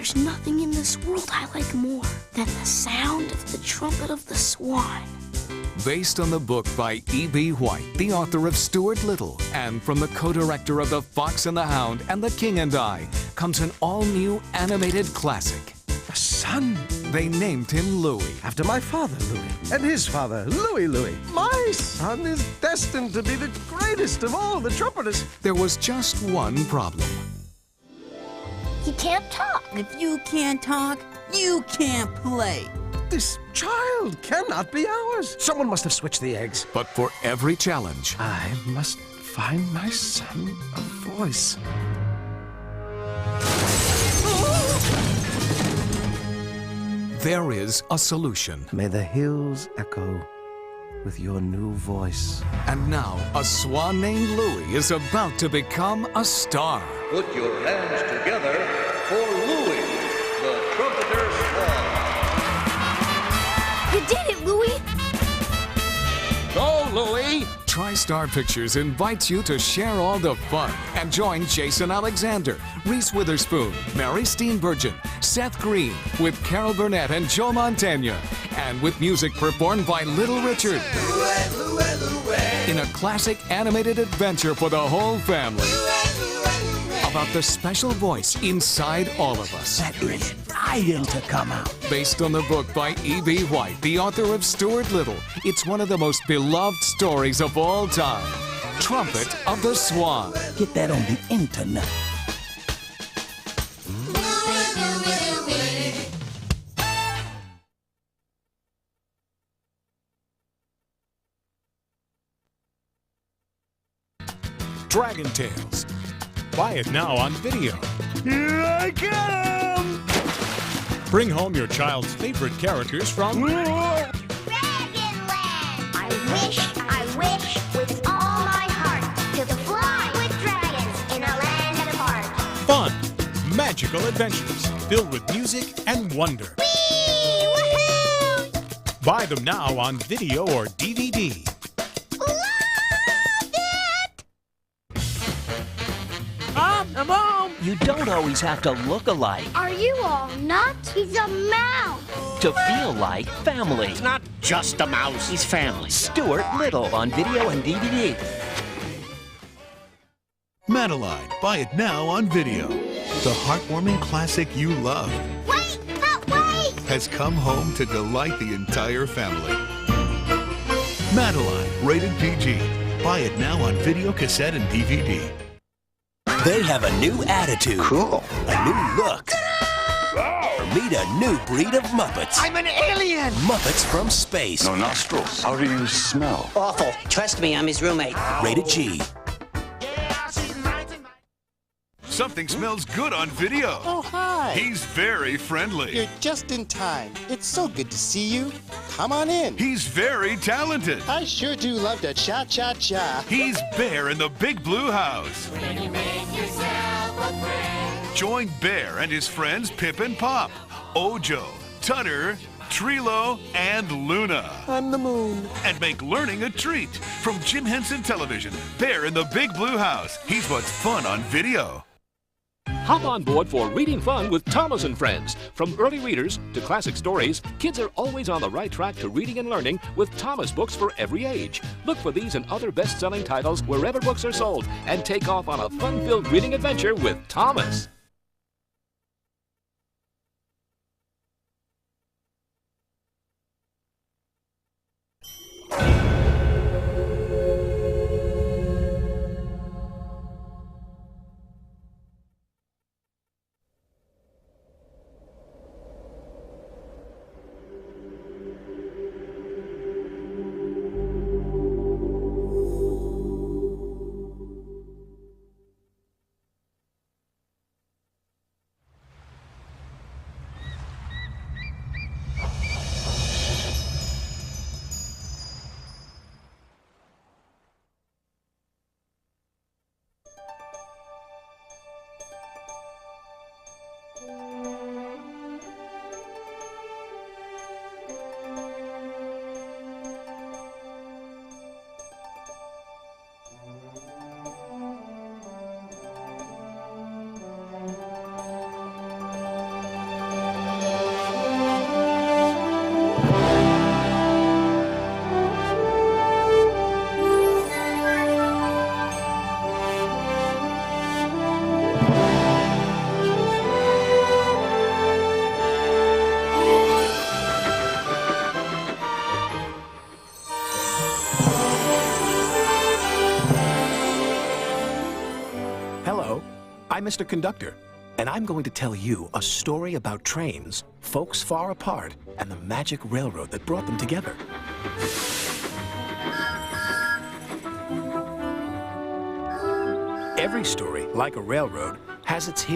There's nothing in this world I like more than the sound of the trumpet of the swan. Based on the book by E.B. White, the author of Stuart Little, and from the co-director of The Fox and the Hound and The King and I, comes an all-new animated classic. A son? They named him Louis. After my father, Louis, and his father, Louis. My son is destined to be the greatest of all the trumpeters. There was just one problem. He can't talk. If you can't talk, you can't play. This child cannot be ours. Someone must have switched the eggs. But for every challenge, I must find my son a voice. there is a solution. May the hills echo with your new voice. And now, a swan named Louis is about to become a star. Put your hands together for Louis, the trumpeter swan. You did it, Louis! Go, Louis! TriStar Pictures invites you to share all the fun and join Jason Alexander, Reese Witherspoon, Mary Steenburgen, Seth Green, with Carol Burnett and Joe Mantegna, and with music performed by Little Richard. In a classic animated adventure for the whole family. About the special voice inside all of us. That is dying to come out. Based on the book by E.B. White, the author of Stuart Little, it's one of the most beloved stories of all time. Trumpet of the Swan. Get that on the internet. Dragon Tales. Buy it now on video. Here I come! Bring home your child's favorite characters from Dragonland! I wish with all my heart to fly with dragons in a land apart. fun, magical adventures filled with music and wonder. Whee! Woohoo! Buy them now on video or DVD. I'm home! You don't always have to look alike Are you all nuts? He's a mouse. to feel like family. It's not just a mouse, he's family. Stuart Little on video and DVD. Madeline, buy it now on video. The heartwarming classic you love Wait! has come home to delight the entire family. Madeline, rated PG. Buy it now on video, cassette, and DVD. They have a new attitude. Cool. A new look. Meet a new breed of Muppets. I'm an alien! Muppets from space. No nostrils. How do you smell? Awful. Trust me, I'm his roommate. Rated G. Something smells good on video. Oh, hi. He's very friendly. You're just in time. It's so good to see you. Come on in. He's very talented. I sure do love to cha-cha-cha. He's Bear in the Big Blue House. Join Bear and his friends Pip and Pop, Ojo, Tutter, Trilo, and Luna. On the moon. And make learning a treat. From Jim Henson Television, Bear in the Big Blue House. He's what's fun on video. Hop on board for Reading Fun with Thomas and Friends. From early readers to classic stories, kids are always on the right track to reading and learning with Thomas books for every age. Look for these and other best-selling titles wherever books are sold and take off on a fun-filled reading adventure with Thomas. I'm Mr. Conductor, and I'm going to tell you a story about trains, folks far apart, and the magic railroad that brought them together. Every story, like a railroad, has its hero.